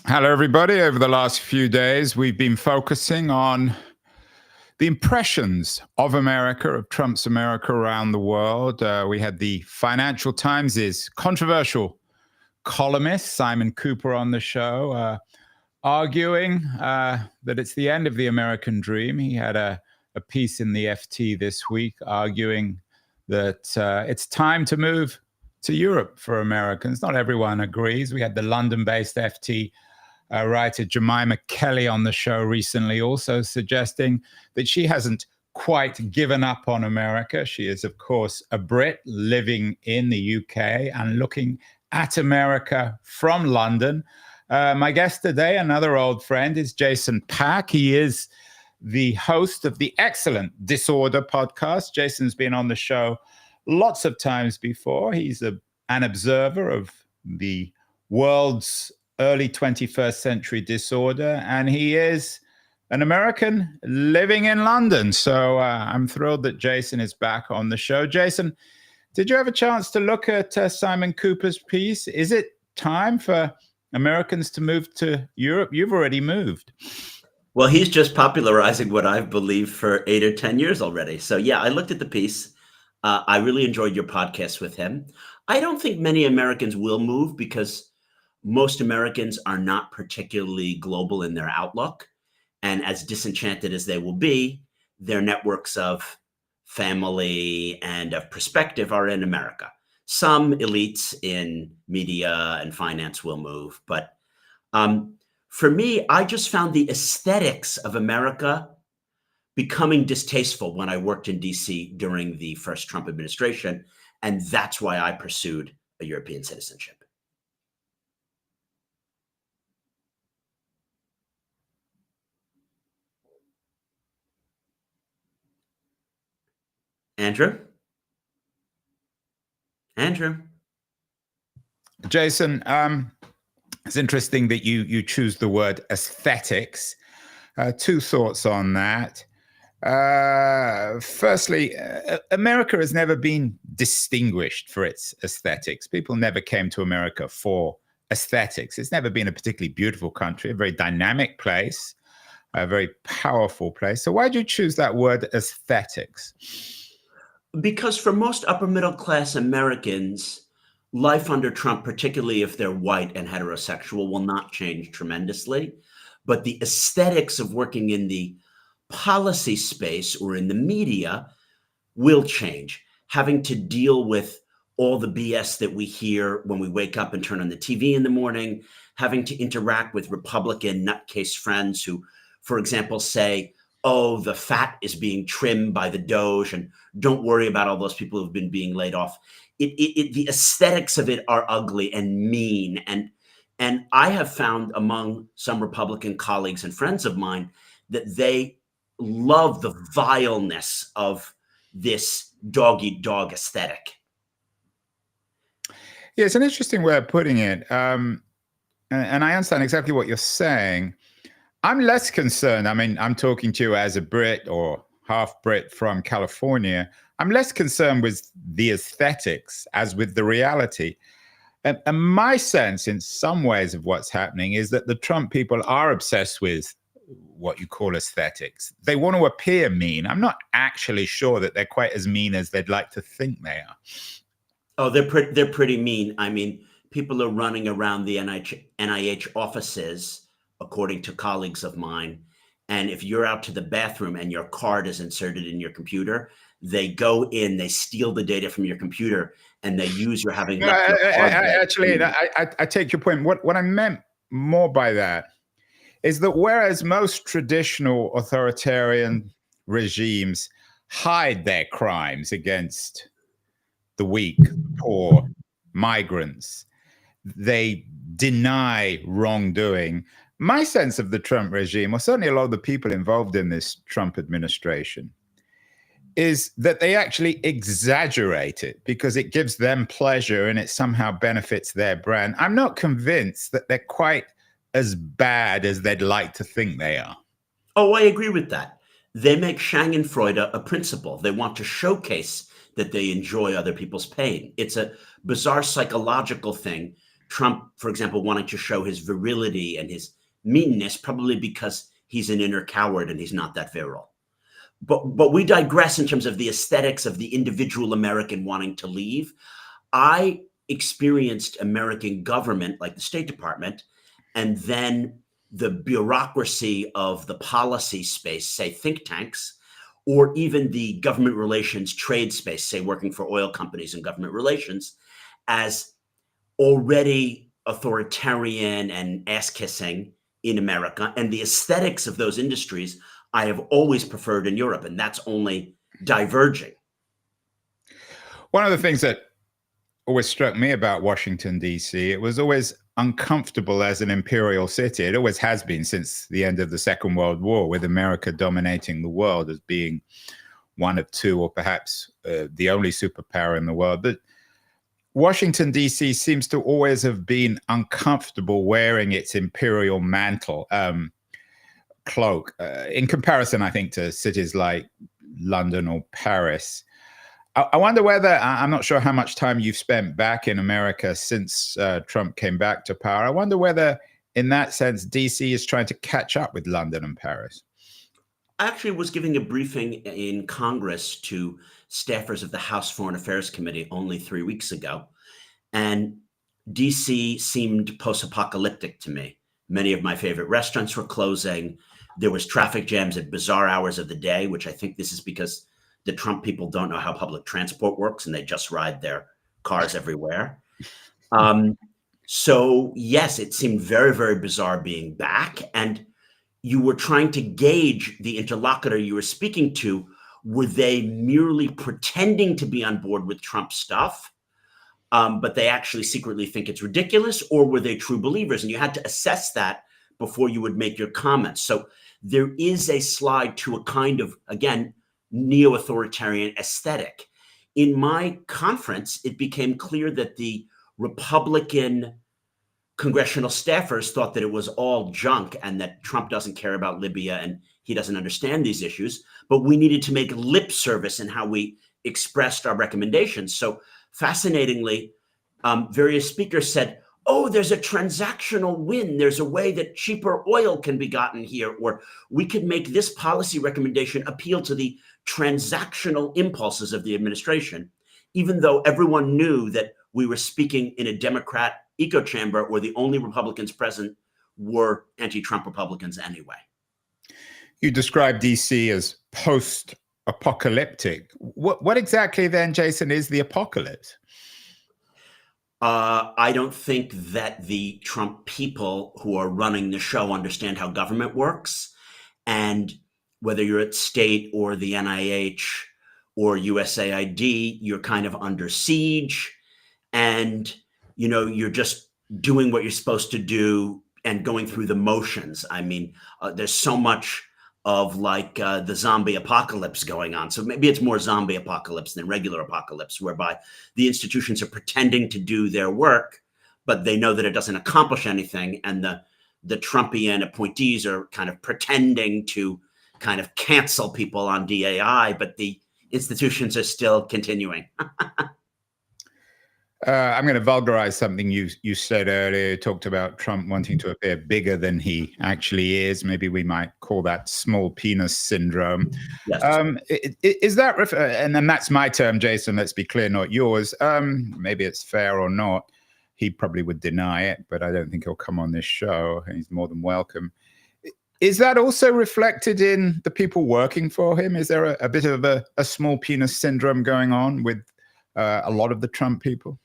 Hello, everybody. Over the last few days, we've been focusing on the impressions of America, of Trump's America around the world. We had the Financial Times' controversial columnist, Simon Cooper, on the show, arguing that it's the end of the American dream. He had a piece in the FT this week arguing that it's time to move to Europe for Americans. Not everyone agrees. We had the London-based FT writer Jemima Kelly on the show recently, also suggesting that she hasn't quite given up on America. She is, of course, a Brit living in the UK and looking at America from London. My guest today, another old friend, is Jason Pack. He is the host of the excellent Disorder podcast. Jason's been on the show lots of times before. He's an observer of the world's early 21st century disorder, and he is an American living in London. So I'm thrilled that Jason is back on the show. Jason, did you have a chance to look at Simon Cooper's piece? Is it time for Americans to move to Europe? You've already moved. Well, he's just popularizing what I've believed for 8 or 10 years already. So yeah, I looked at the piece. I really enjoyed your podcast with him. I don't think many Americans will move because most Americans are not particularly global in their outlook. And as disenchanted as they will be, their networks of family and of perspective are in America. Some elites in media and finance will move. But for me, I just found the aesthetics of America becoming distasteful when I worked in DC during the first Trump administration. And that's why I pursued a European citizenship. Andrew? Jason, it's interesting that you choose the word aesthetics. Two thoughts on that. Firstly, America has never been distinguished for its aesthetics. People never came to America for aesthetics. It's never been a particularly beautiful country, a very dynamic place, a very powerful place. So why did you choose that word aesthetics? Because for most upper middle class Americans, life under Trump, particularly if they're white and heterosexual, will not change tremendously. But the aesthetics of working in the policy space or in the media will change. Having to deal with all the BS that we hear when we wake up and turn on the TV in the morning, having to interact with Republican nutcase friends who, for example, say, oh, the fat is being trimmed by the Doge, and don't worry about all those people who've been being laid off. The aesthetics of it are ugly and mean. And I have found among some Republican colleagues and friends of mine that they love the vileness of this dog-eat-dog aesthetic. Yeah, it's an interesting way of putting it. And I understand exactly what you're saying. I'm less concerned. I mean, I'm talking to you as a Brit or half Brit from California. I'm less concerned with the aesthetics as with the reality. And my sense in some ways of what's happening is that the Trump people are obsessed with what you call aesthetics. They want to appear mean. I'm not actually sure that they're quite as mean as they'd like to think they are. Oh, they're pretty mean. I mean, people are running around the NIH offices, according to colleagues of mine. And if you're out to the bathroom and your card is inserted in your computer, they go in, they steal the data from your computer, and they use your having left your card. Actually, I take your point. What I meant more by that is that whereas most traditional authoritarian regimes hide their crimes against the weak, poor, migrants, they deny wrongdoing. My sense of the Trump regime, or certainly a lot of the people involved in this Trump administration, is that they actually exaggerate it because it gives them pleasure and it somehow benefits their brand. I'm not convinced that they're quite as bad as they'd like to think they are. Oh, I agree with that. They make Schadenfreude a principle. They want to showcase that they enjoy other people's pain. It's a bizarre psychological thing Trump, for example, wanting to show his virility and his meanness, probably because he's an inner coward and he's not that virile. But we digress in terms of the aesthetics of the individual American wanting to leave. I experienced American government, like the State Department, and then the bureaucracy of the policy space, say think tanks, or even the government relations trade space, say working for oil companies and government relations, as already authoritarian and ass-kissing in America. And the aesthetics of those industries I have always preferred in Europe, and that's only diverging. One of the things that always struck me about Washington, D.C., it was always uncomfortable as an imperial city. It always has been since the end of the Second World War, with America dominating the world as being one of two, or perhaps the only superpower in the world. But Washington, D.C. seems to always have been uncomfortable wearing its imperial mantle, cloak, in comparison, I think, to cities like London or Paris. I wonder whether, I'm not sure how much time you've spent back in America since Trump came back to power. I wonder whether, in that sense, DC is trying to catch up with London and Paris. I actually was giving a briefing in Congress to staffers of the House Foreign Affairs Committee only 3 weeks ago, and DC seemed post-apocalyptic to me. Many of my favorite restaurants were closing. There was traffic jams at bizarre hours of the day, which I think this is because the Trump people don't know how public transport works and they just ride their cars everywhere. So yes, it seemed very, very bizarre being back. And you were trying to gauge the interlocutor you were speaking to. Were they merely pretending to be on board with Trump stuff, but they actually secretly think it's ridiculous, or were they true believers? And you had to assess that before you would make your comments. So there is a slide to a kind of, again, neo-authoritarian aesthetic. In my conference, it became clear that the Republican congressional staffers thought that it was all junk and that Trump doesn't care about Libya and he doesn't understand these issues, but we needed to make lip service in how we expressed our recommendations. So fascinatingly, various speakers said, oh, there's a transactional win. There's a way that cheaper oil can be gotten here, or we could make this policy recommendation appeal to the transactional impulses of the administration, even though everyone knew that we were speaking in a Democrat echo chamber where the only Republicans present were anti-Trump Republicans anyway. You described DC as post-apocalyptic. What exactly then, Jason, is the apocalypse? I don't think that the Trump people who are running the show understand how government works. And whether you're at state or the NIH or USAID, you're kind of under siege. And, you know, you're just doing what you're supposed to do and going through the motions. I mean, there's so much of like the zombie apocalypse going on. So maybe it's more zombie apocalypse than regular apocalypse, whereby the institutions are pretending to do their work, but they know that it doesn't accomplish anything. And the Trumpian appointees are kind of pretending to kind of cancel people on DAI, but the institutions are still continuing. I'm going to vulgarize something you said earlier. You talked about Trump wanting to appear bigger than he actually is. Maybe we might call that small penis syndrome. Yes. Is that, and then that's my term, Jason, let's be clear, not yours. Maybe it's fair or not. He probably would deny it, but I don't think he'll come on this show. He's more than welcome. Is that also reflected in the people working for him? Is there a bit of a small penis syndrome going on with a lot of the Trump people?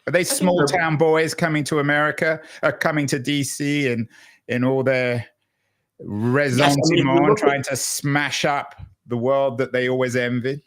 Are they small town boys coming to America, coming to DC in all their ressentiment, trying to smash up the world that they always envied?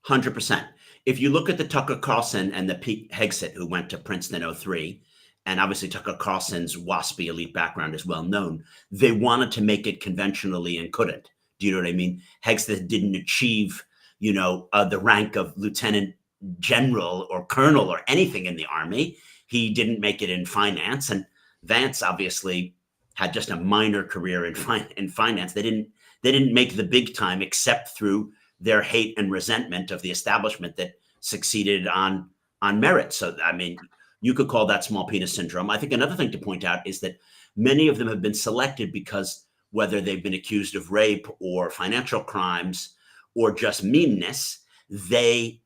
100%. If you look at the Tucker Carlson and the Pete Hegseth, who went to Princeton 03, and obviously Tucker Carlson's WASPy elite background is well known, they wanted to make it conventionally and couldn't. Do you know what I mean? Hegseth didn't achieve, you know, the rank of lieutenant general or colonel or anything in the army. He didn't make it in finance, and Vance obviously had just a minor career in finance. They didn't make the big time except through their hate and resentment of the establishment that succeeded on merit. So I mean, You could call that small penis syndrome. I think another thing to point out is that many of them have been selected because whether they've been accused of rape or financial crimes or just meanness, they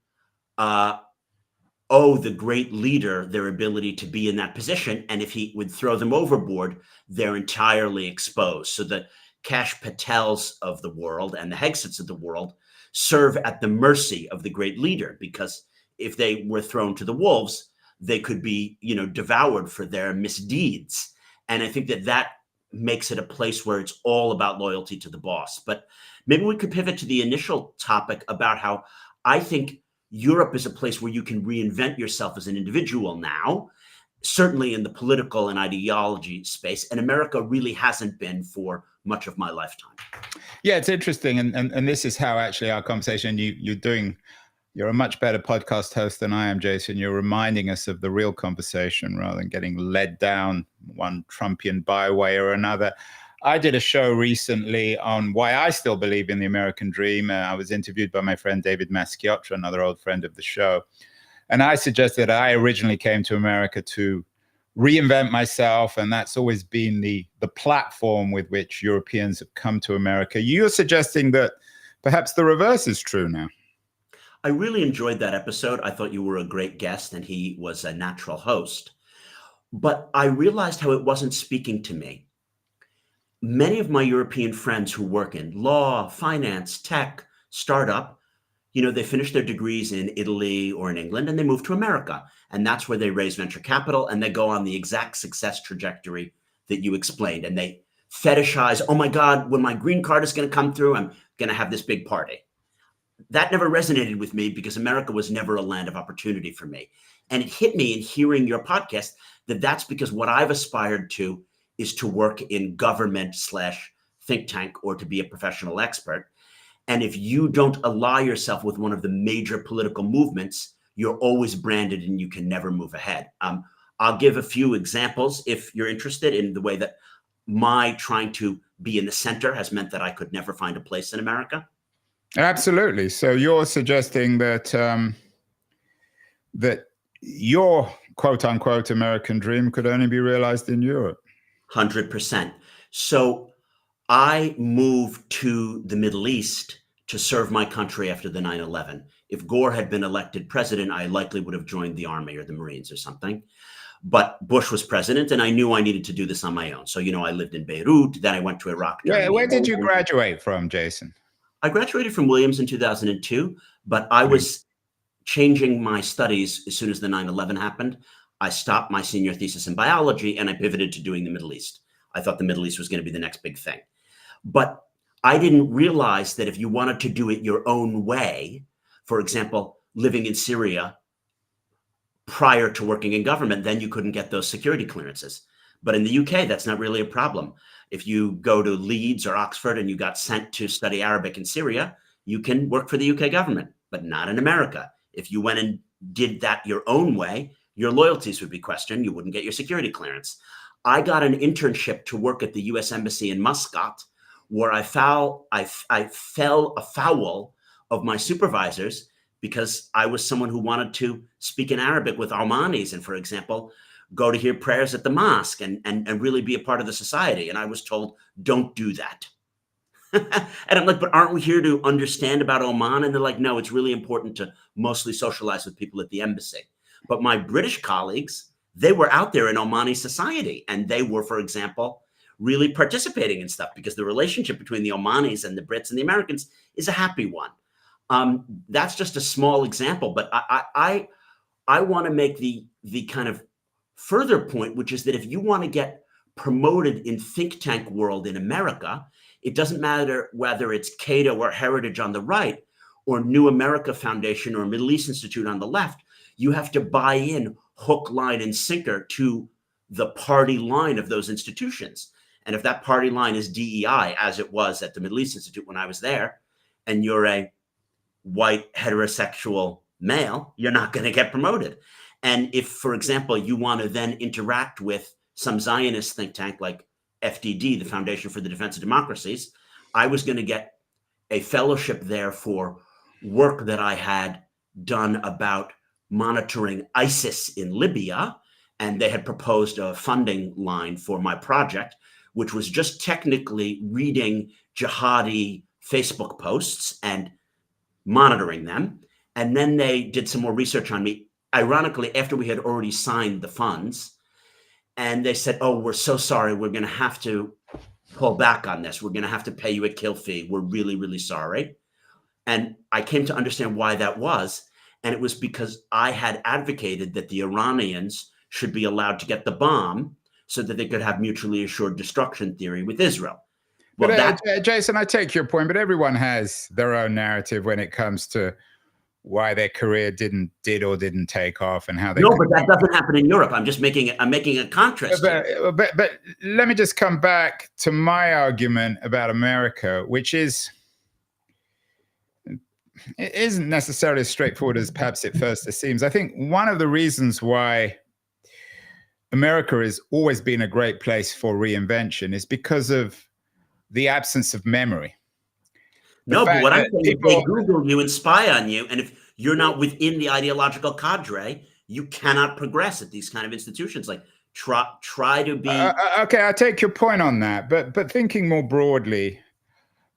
owe the great leader their ability to be in that position. And if he would throw them overboard, they're entirely exposed. So the Kash Patels of the world and the Hegseths of the world serve at the mercy of the great leader, because if they were thrown to the wolves, they could be, devoured for their misdeeds. And I think that makes it a place where it's all about loyalty to the boss. But maybe we could pivot to the initial topic about how I think Europe is a place where you can reinvent yourself as an individual now, certainly in the political and ideology space. And America really hasn't been for much of my lifetime. Yeah, it's interesting. And this is how actually our conversation, you're a much better podcast host than I am, Jason. You're reminding us of the real conversation rather than getting led down one Trumpian byway or another. I did a show recently on why I still believe in the American dream. I was interviewed by my friend David Masciotto, another old friend of the show. And I suggested that I originally came to America to reinvent myself. And that's always been the platform with which Europeans have come to America. You're suggesting that perhaps the reverse is true now. I really enjoyed that episode. I thought you were a great guest and he was a natural host. But I realized how it wasn't speaking to me. Many of my European friends who work in law, finance, tech, startup, they finish their degrees in Italy or in England and they move to America. And that's where they raise venture capital and they go on the exact success trajectory that you explained. And they fetishize, oh my God, when my green card is going to come through, I'm going to have this big party. That never resonated with me because America was never a land of opportunity for me. And it hit me in hearing your podcast that that's because what I've aspired to is to work in government/think tank or to be a professional expert. And if you don't ally yourself with one of the major political movements, you're always branded and you can never move ahead. I'll give a few examples if you're interested in the way that my trying to be in the center has meant that I could never find a place in America. Absolutely. So you're suggesting that that your quote unquote American dream could only be realized in Europe. 100%. So I moved to the Middle East to serve my country after the 9/11. If Gore had been elected president, I likely would have joined the Army or the Marines or something. But Bush was president, and I knew I needed to do this on my own. So, I lived in Beirut. Then I went to Iraq. Where did you graduate from, Jason? I graduated from Williams in 2002, but I was changing my studies as soon as the 9/11 happened. I stopped my senior thesis in biology and I pivoted to doing the Middle East. I thought the Middle East was going to be the next big thing. But I didn't realize that if you wanted to do it your own way, for example, living in Syria prior to working in government, then you couldn't get those security clearances. But in the UK, that's not really a problem. If you go to Leeds or Oxford and you got sent to study Arabic in Syria, you can work for the UK government, but not in America. If you went and did that your own way, your loyalties would be questioned. You wouldn't get your security clearance. I got an internship to work at the U.S. Embassy in Muscat, where I fell afoul of my supervisors because I was someone who wanted to speak in Arabic with Omanis and, for example, go to hear prayers at the mosque and really be a part of the society. And I was told, don't do that. And I'm like, but aren't we here to understand about Oman? And they're like, no, it's really important to mostly socialize with people at the embassy. But my British colleagues, they were out there in Omani society. And they were, for example, really participating in stuff because the relationship between the Omanis and the Brits and the Americans is a happy one. That's just a small example. But I want to make the kind of further point, which is that if you want to get promoted in think tank world in America, it doesn't matter whether it's Cato or Heritage on the right or New America Foundation or Middle East Institute on the left. You have to buy in hook, line, and sinker to the party line of those institutions. And if that party line is DEI, as it was at the Middle East Institute when I was there, and you're a white heterosexual male, you're not going to get promoted. And if, for example, you want to then interact with some Zionist think tank like FDD, the Foundation for the Defense of Democracies, I was going to get a fellowship there for work that I had done about monitoring ISIS in Libya, and they had proposed a funding line for my project, which was just technically reading jihadi Facebook posts and monitoring them. And then they did some more research on me, ironically, after we had already signed the funds. And they said, oh, we're so sorry. We're going to have to pull back on this. We're going to have to pay you a kill fee. We're really, really sorry. And I came to understand why that was. And it was because I had advocated that the Iranians should be allowed to get the bomb so that they could have mutually assured destruction theory with Israel. Well, but Jason, I take your point, but everyone has their own narrative when it comes to why their career did or didn't take off and how they. No, but that doesn't happen in Europe. I'm making a contrast. But let me just come back to my argument about America, which is, it isn't necessarily as straightforward as perhaps it first seems. I think one of the reasons why America has always been a great place for reinvention is because of the absence of memory. No, but what I'm saying is they Google you and spy on you, and if you're not within the ideological cadre, you cannot progress at these kind of institutions. Like try to be. Okay, I take your point on that, but thinking more broadly,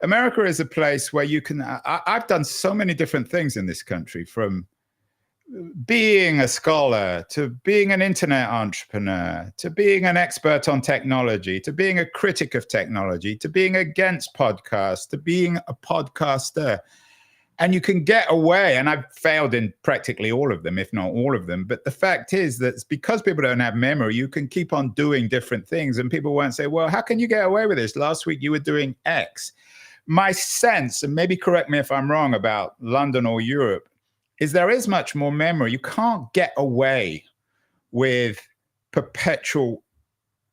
America is a place where you can. I've done so many different things in this country, from being a scholar to being an internet entrepreneur to being an expert on technology to being a critic of technology to being against podcasts to being a podcaster. And you can get away, and I've failed in practically all of them, if not all of them. But the fact is that it's because people don't have memory, you can keep on doing different things and people won't say, well, how can you get away with this? Last week you were doing X. My sense, and maybe correct me if I'm wrong about London or Europe, is there is much more memory. You can't get away with perpetual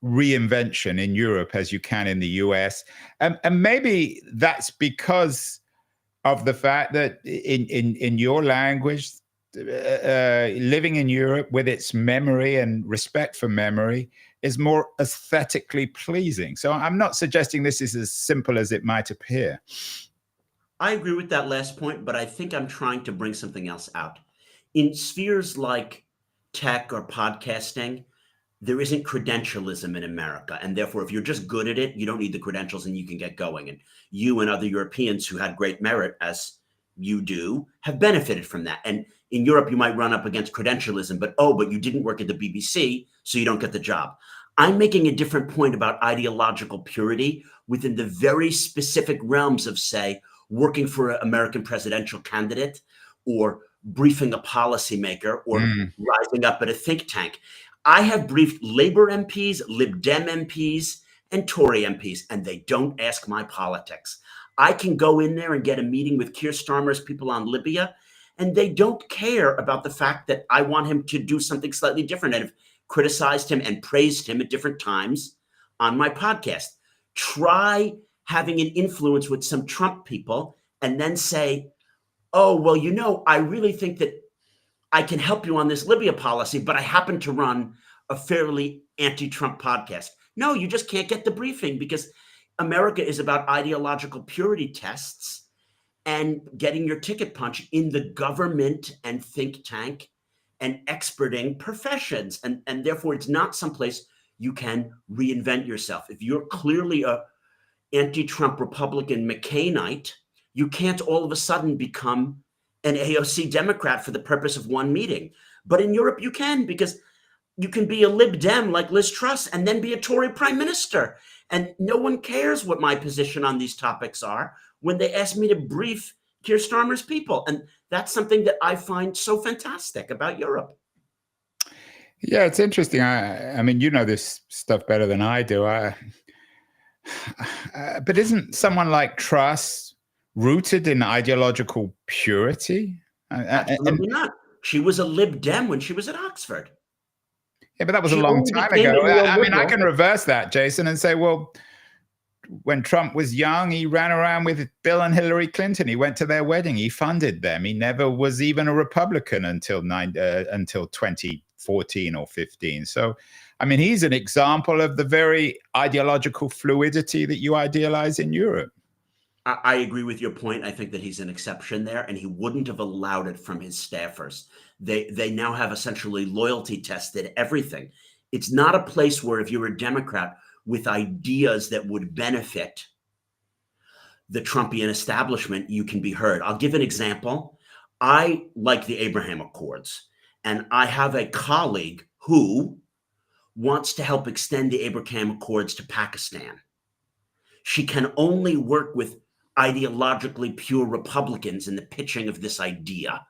reinvention in Europe as you can in the US. And maybe that's because of the fact that in your language, living in Europe with its memory and respect for memory is more aesthetically pleasing. So I'm not suggesting this is as simple as it might appear. I agree with that last point, but I think I'm trying to bring something else out. In spheres like tech or podcasting, there isn't credentialism in America. And therefore, if you're just good at it, you don't need the credentials and you can get going. And you and other Europeans who had great merit, as you do, have benefited from that. And in Europe, you might run up against credentialism, but you didn't work at the BBC, so you don't get the job. I'm making a different point about ideological purity within the very specific realms of, say, working for an American presidential candidate or briefing a policymaker or rising up at a think tank. I have briefed Labor MPs, Lib Dem MPs, and Tory MPs, and they don't ask my politics. I can go in there and get a meeting with Keir Starmer's people on Libya, and they don't care about the fact that I want him to do something slightly different and have criticized him and praised him at different times on my podcast. Try having an influence with some Trump people and then say, oh, well, I really think that I can help you on this Libya policy, but I happen to run a fairly anti-Trump podcast. No, you just can't get the briefing because America is about ideological purity tests and getting your ticket punch in the government and think tank and experting professions. And therefore, it's not someplace you can reinvent yourself. If you're clearly a anti-Trump Republican McCainite, you can't all of a sudden become an AOC Democrat for the purpose of one meeting. But in Europe, you can, because you can be a Lib Dem like Liz Truss and then be a Tory prime minister. And no one cares what my position on these topics are when they ask me to brief Keir Starmer's people. And that's something that I find so fantastic about Europe. Yeah, it's interesting. I mean, you know this stuff better than I do. But isn't someone like Truss rooted in ideological purity? Absolutely not. She was a Lib Dem when she was at Oxford. Yeah, but that was a long time ago. I mean, I can reverse that, Jason, and say, well, when Trump was young, he ran around with Bill and Hillary Clinton. He went to their wedding. He funded them. He never was even a Republican until 2014 or 15. So, I mean, he's an example of the very ideological fluidity that you idealize in Europe. I agree with your point. I think that he's an exception there, and he wouldn't have allowed it from his staffers. They now have essentially loyalty tested everything. It's not a place where if you're a Democrat with ideas that would benefit the Trumpian establishment, you can be heard. I'll give an example. I like the Abraham Accords, and I have a colleague who wants to help extend the Abraham Accords to Pakistan. She can only work with ideologically pure Republicans in the pitching of this idea.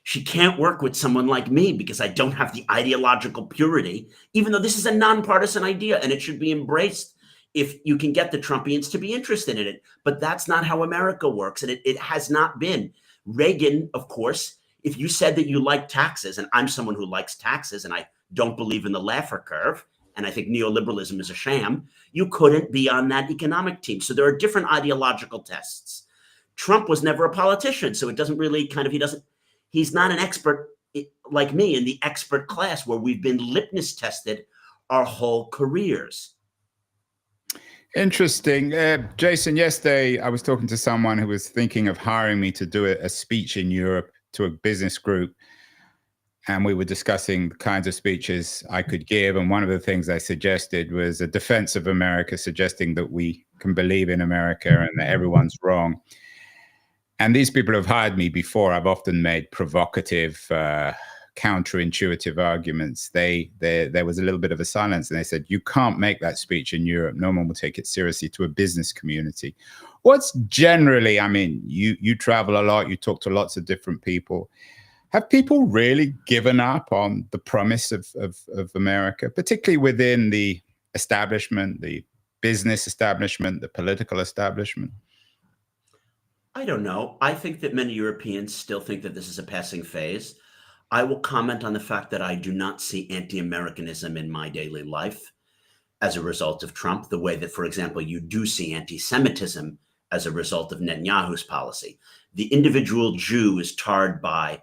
She can't work with someone like me because I don't have the ideological purity, even though this is a nonpartisan idea and it should be embraced if you can get the Trumpians to be interested in it. But that's not how America works, and it has not been. Reagan, of course, if you said that you like taxes, and I'm someone who likes taxes, and I don't believe in the Laffer curve, and I think neoliberalism is a sham, you couldn't be on that economic team. So there are different ideological tests. Trump was never a politician, so it doesn't really he's not an expert like me in the expert class where we've been litmus tested our whole careers. Interesting. Jason, yesterday I was talking to someone who was thinking of hiring me to do a speech in Europe to a business group. And we were discussing the kinds of speeches I could give. And one of the things I suggested was a defense of America, suggesting that we can believe in America and that everyone's wrong. And these people have hired me before. I've often made provocative, counterintuitive arguments. There was a little bit of a silence, and they said, you can't make that speech in Europe. No one will take it seriously to a business community. What's generally, I mean, you travel a lot, you talk to lots of different people. Have people really given up on the promise of America, particularly within the establishment, the business establishment, the political establishment? I don't know. I think that many Europeans still think that this is a passing phase. I will comment on the fact that I do not see anti-Americanism in my daily life as a result of Trump, the way that, for example, you do see anti-Semitism as a result of Netanyahu's policy. The individual Jew is tarred by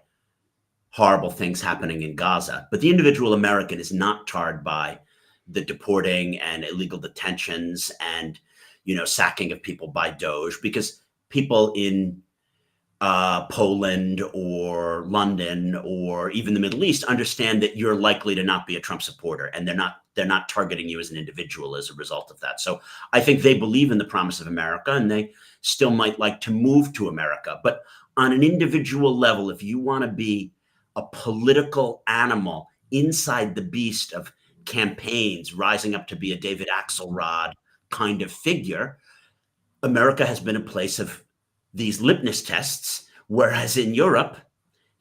horrible things happening in Gaza, but the individual American is not tarred by the deporting and illegal detentions and, sacking of people by Doge, because people in Poland or London or even the Middle East understand that you're likely to not be a Trump supporter, and they're not targeting you as an individual as a result of that. So I think they believe in the promise of America, and they still might like to move to America. But on an individual level, if you want to be a political animal inside the beast of campaigns, rising up to be a David Axelrod kind of figure, America has been a place of these litmus tests, whereas in Europe,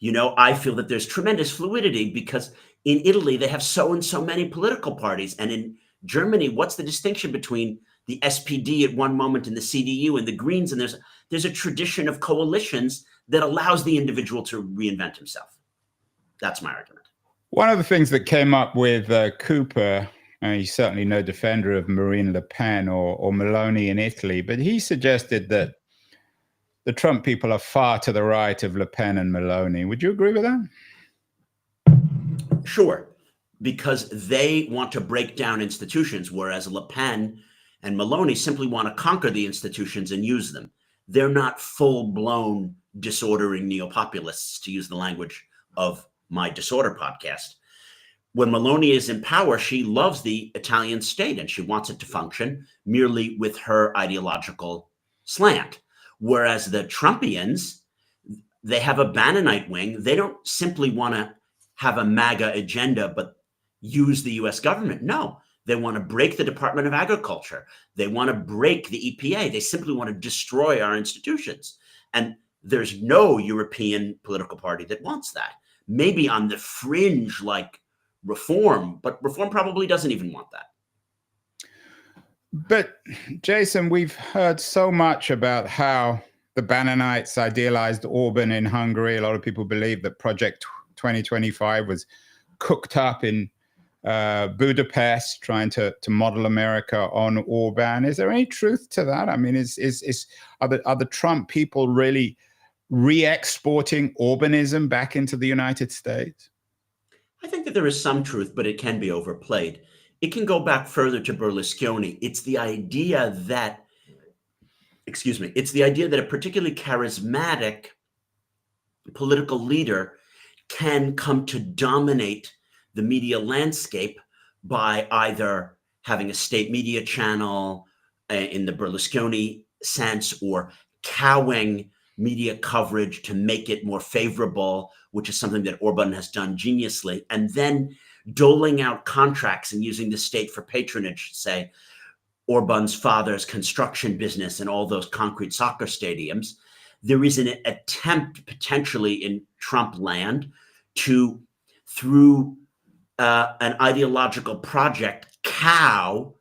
I feel that there's tremendous fluidity, because in Italy, they have so and so many political parties. And in Germany, what's the distinction between the SPD at one moment and the CDU and the Greens? And there's a tradition of coalitions that allows the individual to reinvent himself. That's my argument. One of the things that came up with Cooper, he's certainly no defender of Marine Le Pen or Meloni in Italy, but he suggested that the Trump people are far to the right of Le Pen and Meloni. Would you agree with that? Sure, because they want to break down institutions, whereas Le Pen and Meloni simply want to conquer the institutions and use them. They're not full-blown disordering neopopulists, to use the language of my Disorder podcast. When Meloni is in power, she loves the Italian state and she wants it to function merely with her ideological slant. Whereas the Trumpians, they have a Bannonite wing. They don't simply want to have a MAGA agenda, but use the US government. No, they want to break the Department of Agriculture. They want to break the EPA. They simply want to destroy our institutions. And there's no European political party that wants that. Maybe on the fringe, like Reform, but Reform probably doesn't even want that. But Jason, we've heard so much about how the Bannonites idealized Orban in Hungary. A lot of people believe that Project 2025 was cooked up in Budapest, trying to model America on Orban. Is there any truth to that? I mean, are the Trump people really re-exporting Orbanism back into the United States? I think that there is some truth, but it can be overplayed. It can go back further to Berlusconi. It's the idea that, a particularly charismatic political leader can come to dominate the media landscape by either having a state media channel in the Berlusconi sense, or cowing media coverage to make it more favorable, which is something that Orban has done geniusly, and then doling out contracts and using the state for patronage, say Orban's father's construction business and all those concrete soccer stadiums. There is an attempt potentially in Trump land to, through an ideological project, cow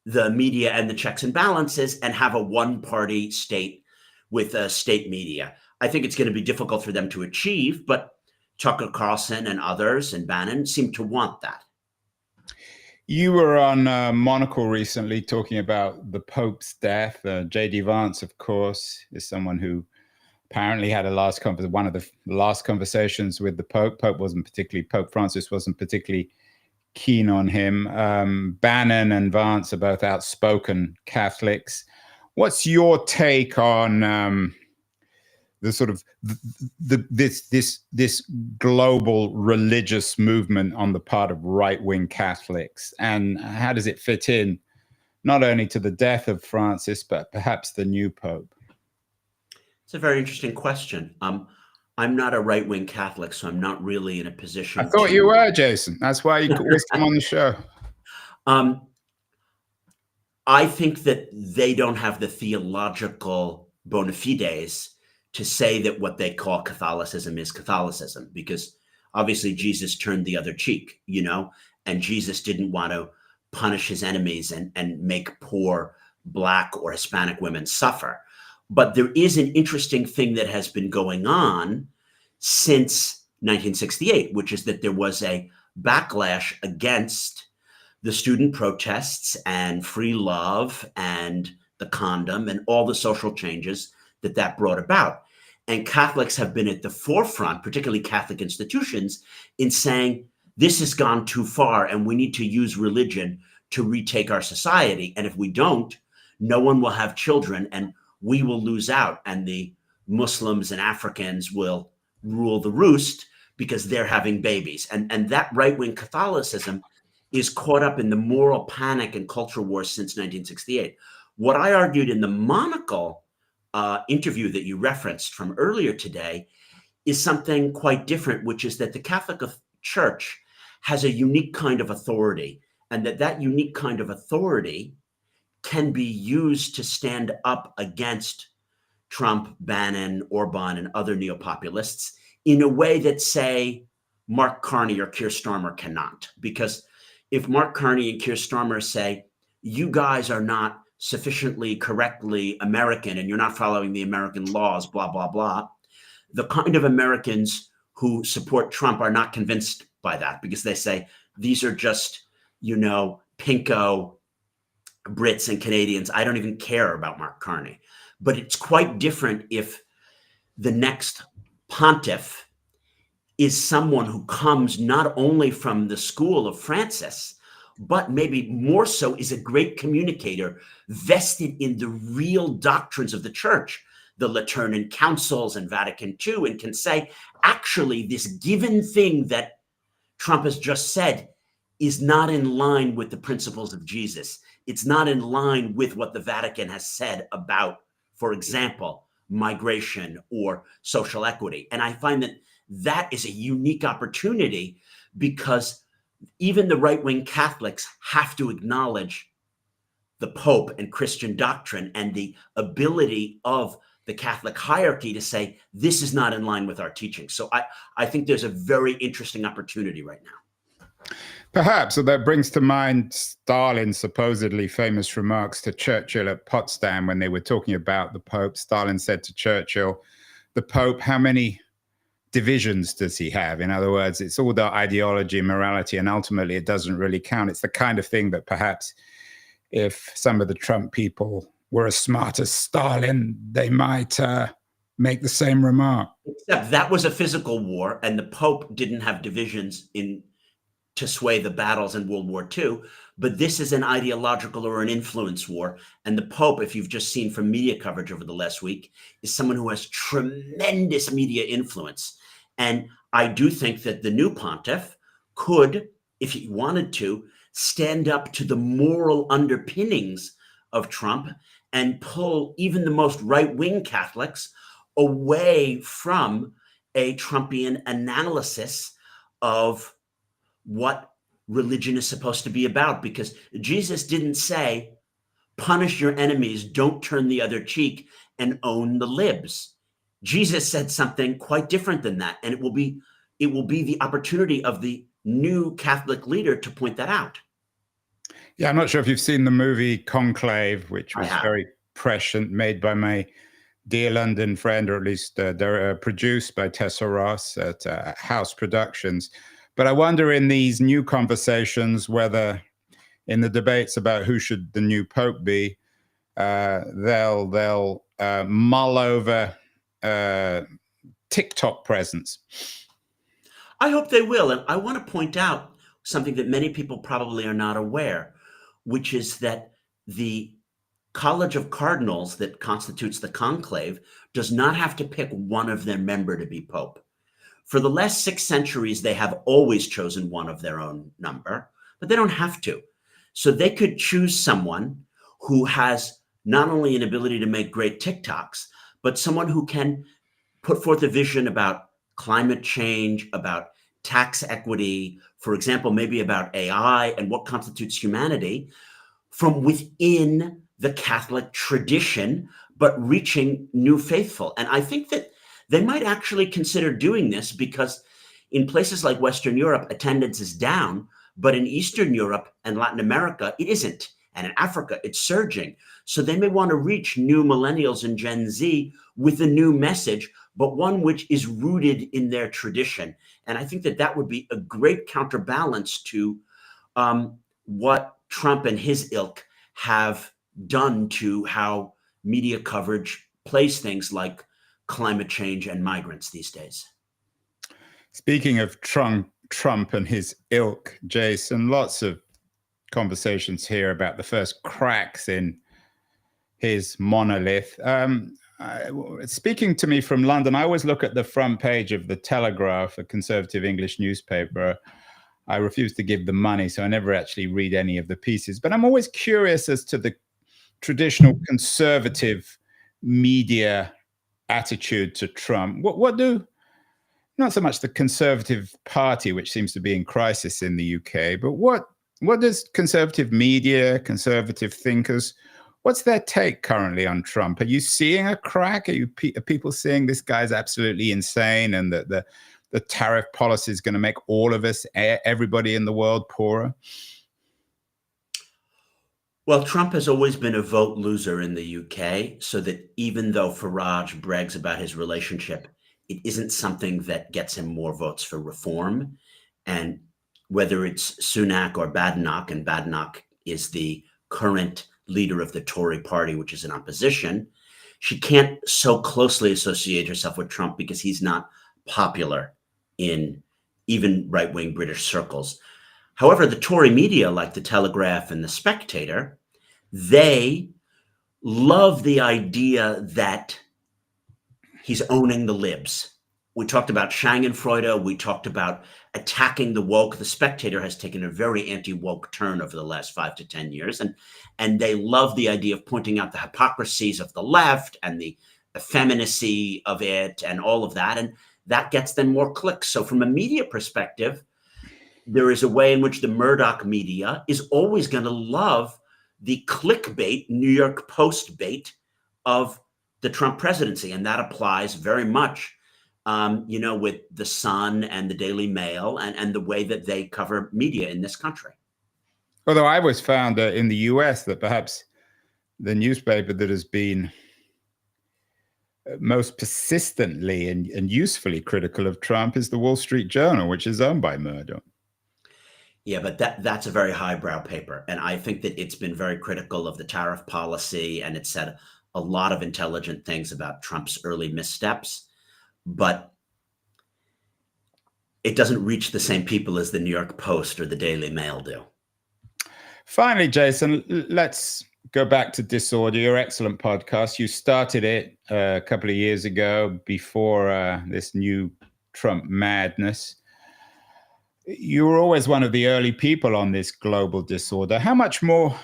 the media and the checks and balances and have a one-party state with state media. I think it's going to be difficult for them to achieve, but Tucker Carlson and others and Bannon seem to want that. You were on Monocle recently talking about the Pope's death. J.D. Vance, of course, is someone who apparently had one of the last conversations with the Pope. Pope Francis wasn't particularly keen on him. Bannon and Vance are both outspoken Catholics. What's your take on the sort of this global religious movement on the part of right-wing Catholics, and how does it fit in not only to the death of Francis, but perhaps the new Pope? It's a very interesting question. I'm not a right-wing Catholic, so I'm not really in a position. I thought you were, Jason. That's why you always come on the show. I think that they don't have the theological bona fides to say that what they call Catholicism is Catholicism, because obviously Jesus turned the other cheek, and Jesus didn't want to punish his enemies and make poor Black or Hispanic women suffer. But there is an interesting thing that has been going on since 1968, which is that there was a backlash against the student protests and free love and the condom and all the social changes that brought about. And Catholics have been at the forefront, particularly Catholic institutions, in saying this has gone too far and we need to use religion to retake our society. And if we don't, no one will have children and we will lose out, and the Muslims and Africans will rule the roost because they're having babies. And that right-wing Catholicism is caught up in the moral panic and culture wars since 1968. What I argued in the Monocle interview that you referenced from earlier today is something quite different, which is that the Catholic Church has a unique kind of authority, and that unique kind of authority can be used to stand up against Trump, Bannon, Orban, and other neopopulists in a way that, say, Mark Carney or Keir Starmer cannot. Because if Mark Carney and Keir Starmer say, you guys are not sufficiently correctly American and you're not following the American laws, blah, blah, blah, the kind of Americans who support Trump are not convinced by that, because they say, these are just, pinko Brits and Canadians. I don't even care about Mark Carney. But it's quite different if the next pontiff is someone who comes not only from the school of Francis, but maybe more so is a great communicator vested in the real doctrines of the church, the Lateran councils and Vatican II, and can say, actually, this given thing that Trump has just said is not in line with the principles of Jesus. It's not in line with what the Vatican has said about, for example, migration or social equity. And I find that is a unique opportunity, because even the right-wing Catholics have to acknowledge the Pope and Christian doctrine and the ability of the Catholic hierarchy to say, this is not in line with our teaching. So I think there's a very interesting opportunity right now. Perhaps. So that brings to mind Stalin's supposedly famous remarks to Churchill at Potsdam when they were talking about the Pope. Stalin said to Churchill, the Pope, how many divisions does he have? In other words, it's all the ideology and morality, and ultimately it doesn't really count. It's the kind of thing that perhaps if some of the Trump people were as smart as Stalin, they might make the same remark. Except that was a physical war, and the Pope didn't have divisions to sway the battles in World War II. But this is an ideological or an influence war. And the Pope, if you've just seen from media coverage over the last week, is someone who has tremendous media influence. And I do think that the new pontiff could, if he wanted to, stand up to the moral underpinnings of Trump and pull even the most right-wing Catholics away from a Trumpian analysis of what religion is supposed to be about. Because Jesus didn't say, punish your enemies, don't turn the other cheek, and own the libs. Jesus said something quite different than that, and it will be the opportunity of the new Catholic leader to point that out. Yeah, I'm not sure if you've seen the movie Conclave, which I was have. very prescient, made by my dear London friend, or at least they're produced by Tessa Ross at House Productions. But I wonder in these new conversations whether in the debates about who should the new pope be, they'll mull over TikTok presence. I hope they will. And I want to point out something that many people probably are not aware, which is that the College of Cardinals that constitutes the conclave does not have to pick one of their member to be pope. For the last 6 centuries, they have always chosen one of their own number, but they don't have to. So they could choose someone who has not only an ability to make great TikToks, but someone who can put forth a vision about climate change, about tax equity, for example, maybe about AI and what constitutes humanity from within the Catholic tradition, but reaching new faithful. And I think that they might actually consider doing this because in places like Western Europe, attendance is down, but in Eastern Europe and Latin America, it isn't. And in Africa, it's surging. So they may want to reach new millennials and Gen Z with a new message, but one which is rooted in their tradition. And I think that that would be a great counterbalance to what Trump and his ilk have done to how media coverage plays things like climate change and migrants these days. Speaking of Trump and his ilk, Jason, lots of conversations here about the first cracks in his monolith. Speaking to me from London, I always look at the front page of the Telegraph, a conservative English newspaper. I refuse to give them money, so I never actually read any of the pieces. But I'm always curious as to the traditional conservative media attitude to Trump. What do, not so much the Conservative Party, which seems to be in crisis in the UK, but what does conservative media, conservative thinkers, what's their take currently on Trump? Are you seeing a crack? Are people seeing this guy's absolutely insane and that the tariff policy is going to make all of us, everybody in the world, poorer? Well, Trump has always been a vote loser in the UK, so that even though Farage brags about his relationship, it isn't something that gets him more votes for reform. And whether it's Sunak or Badenoch, and Badenoch is the current leader of the Tory party, which is in opposition, she can't so closely associate herself with Trump because he's not popular in even right-wing British circles. However, the Tory media, like the Telegraph and the Spectator, they love the idea that he's owning the libs. We talked about Schadenfreude. We talked about attacking the woke. The Spectator has taken a very anti-woke turn over the last 5 to 10 years. And they love the idea of pointing out the hypocrisies of the left and the effeminacy of it and all of that. And that gets them more clicks. So from a media perspective, there is a way in which the Murdoch media is always going to love the clickbait, New York Post bait of the Trump presidency. And that applies very much, with the Sun and the Daily Mail and the way that they cover media in this country. Although I always found in the US that perhaps the newspaper that has been most persistently and usefully critical of Trump is the Wall Street Journal, which is owned by Murdoch. Yeah, but that's a very highbrow paper. And I think that it's been very critical of the tariff policy, and it said a lot of intelligent things about Trump's early missteps, but it doesn't reach the same people as the New York Post or the Daily Mail do. Finally, Jason, let's go back to Disorder, your excellent podcast. You started it a couple of years ago before this new Trump madness. You were always one of the early people on this global disorder. How much more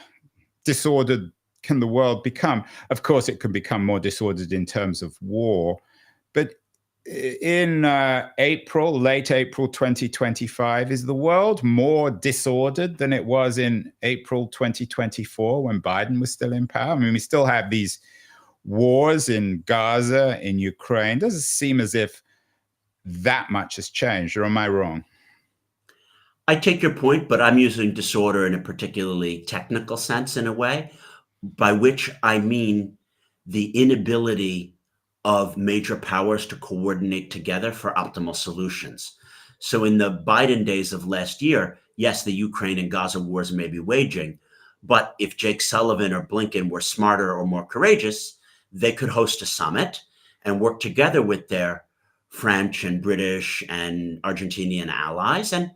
disordered can the world become? Of course, it can become more disordered in terms of war, but in late April 2025, is the world more disordered than it was in April 2024 when Biden was still in power? I mean, we still have these wars in Gaza, in Ukraine. Doesn't seem as if that much has changed, or am I wrong? I take your point, but I'm using disorder in a particularly technical sense in a way, by which I mean the inability of major powers to coordinate together for optimal solutions. So in the Biden days of last year, yes, the Ukraine and Gaza wars may be waging, but if Jake Sullivan or Blinken were smarter or more courageous, they could host a summit and work together with their French and British and Argentinian allies and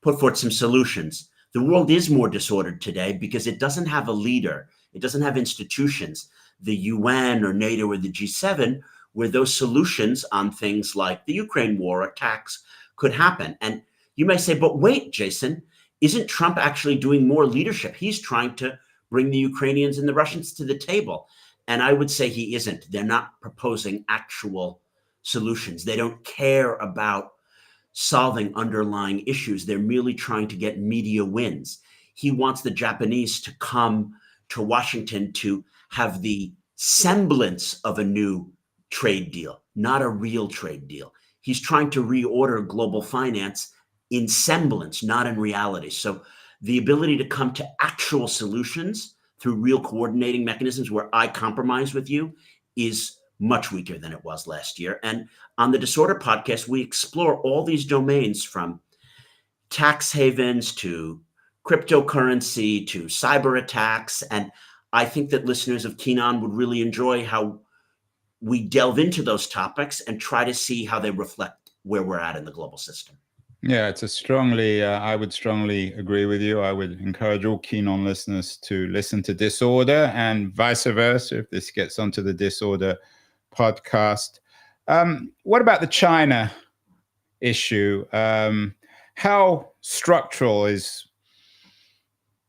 put forth some solutions. The world is more disordered today because it doesn't have a leader. It doesn't have institutions, the UN or NATO or the G7, where those solutions on things like the Ukraine war attacks could happen. And you may say, but wait, Jason, isn't Trump actually doing more leadership? He's trying to bring the Ukrainians and the Russians to the table. And I would say he isn't. They're not proposing actual solutions. They don't care about solving underlying issues. They're merely trying to get media wins. He wants the Japanese to come to Washington to have the semblance of a new trade deal, not a real trade deal. He's trying to reorder global finance in semblance, not in reality. So the ability to come to actual solutions through real coordinating mechanisms where I compromise with you is much weaker than it was last year. And on the Disorder podcast, we explore all these domains from tax havens to cryptocurrency to cyber attacks. And I think that listeners of Keen On would really enjoy how we delve into those topics and try to see how they reflect where we're at in the global system. Yeah, it's a strongly, I would strongly agree with you. I would encourage all Keen On listeners to listen to Disorder and vice versa if this gets onto the Disorder podcast. What about the China issue? How structural is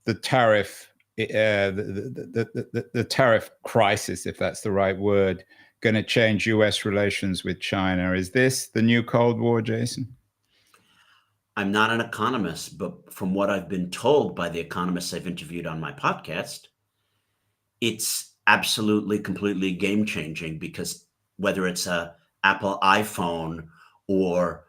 the tariff, the tariff crisis, if that's the right word, going to change U.S. relations with China? Is this the new Cold War, Jason? I'm not an economist, but from what I've been told by the economists I've interviewed on my podcast, it's absolutely, completely game changing, because whether it's a Apple iPhone or,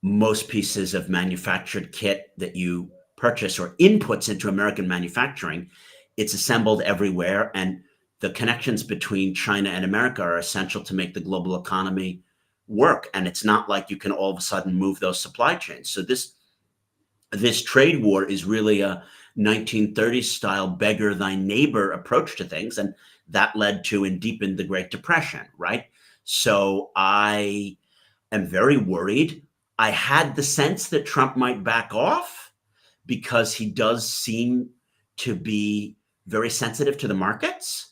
most pieces of manufactured kit that you purchase or inputs into American manufacturing, it's assembled everywhere. And the connections between China and America are essential to make the global economy work. And it's not like you can all of a sudden move those supply chains. So this trade war is really a 1930s style beggar thy neighbor approach to things. And that led to and deepened the Great Depression, right? So I am very worried. I had the sense that Trump might back off because he does seem to be very sensitive to the markets.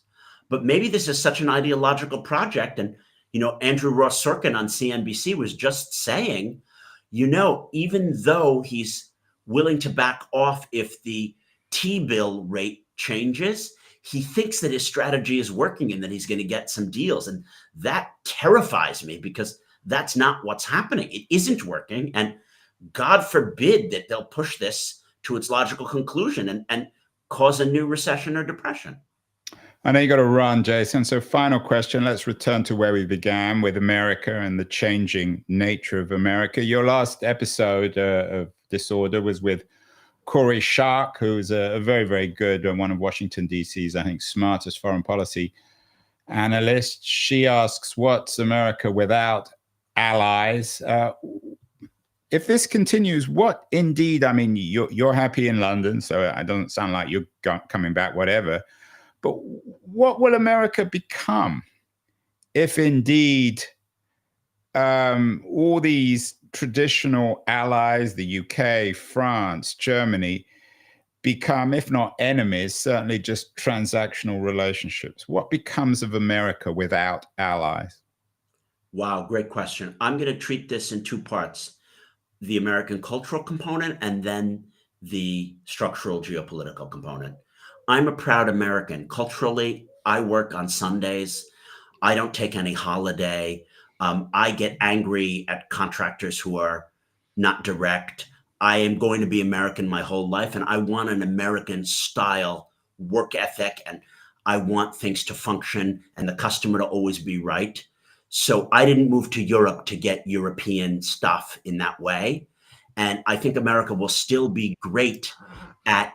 But maybe this is such an ideological project. And, Andrew Ross Sorkin on CNBC was just saying, even though he's willing to back off if the T-bill rate changes, he thinks that his strategy is working and that he's going to get some deals. And that terrifies me because that's not what's happening. It isn't working. And God forbid that they'll push this to its logical conclusion and cause a new recession or depression. I know you got to run, Jason. So final question. Let's return to where we began with America and the changing nature of America. Your last episode of Disorder was with Kori Schake, who's a very, very good one of Washington, D.C.'s, I think, smartest foreign policy analyst. She asks, what's America without allies? If this continues, what indeed, I mean, you're happy in London, so it doesn't sound like you're coming back, whatever. But what will America become if indeed all these traditional allies, the UK, France, Germany, become, if not enemies, certainly just transactional relationships? What becomes of America without allies? Wow, great question. I'm going to treat this in two parts: the American cultural component and then the structural geopolitical component. I'm a proud American. Culturally, I work on Sundays. I don't take any holiday. I get angry at contractors who are not direct. I am going to be American my whole life, and I want an American style work ethic, and I want things to function and the customer to always be right. So I didn't move to Europe to get European stuff in that way. And I think America will still be great at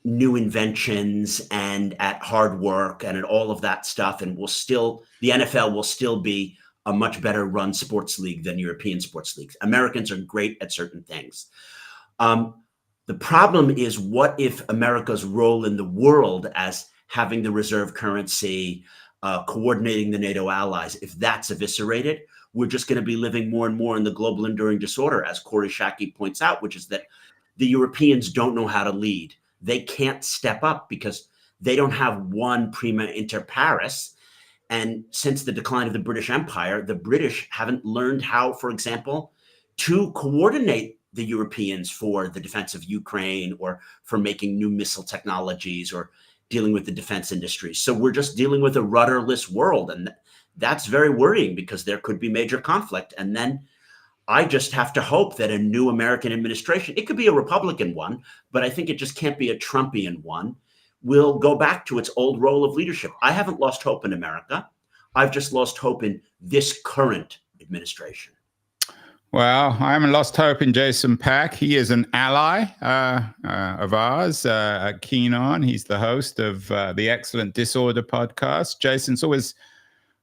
new inventions and at hard work and at all of that stuff. And the NFL will still be a much better run sports league than European sports leagues. Americans are great at certain things. Um, the problem is, what if America's role in the world as having the reserve currency, coordinating the NATO allies, if that's eviscerated, we're just going to be living more and more in the global enduring disorder, as Corey Shaki points out, which is that the Europeans don't know how to lead. They can't step up because they don't have one prima inter pares. And since the decline of the British Empire, the British haven't learned how, for example, to coordinate the Europeans for the defense of Ukraine or for making new missile technologies or dealing with the defense industry. So we're just dealing with a rudderless world. And that's very worrying because there could be major conflict. And then I just have to hope that a new American administration, it could be a Republican one, but I think it just can't be a Trumpian one, will go back to its old role of leadership. I haven't lost hope in America. I've just lost hope in this current administration. Well, I haven't lost hope in Jason Pack. He is an ally of ours at Keen On. He's the host of the Excellent Disorder podcast. Jason, it's always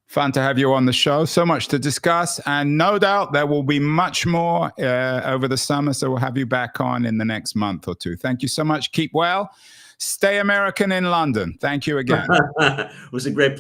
fun to have you on the show. So much to discuss. And no doubt there will be much more over the summer. So we'll have you back on in the next month or two. Thank you so much. Keep well. Stay American in London. Thank you again. It was a great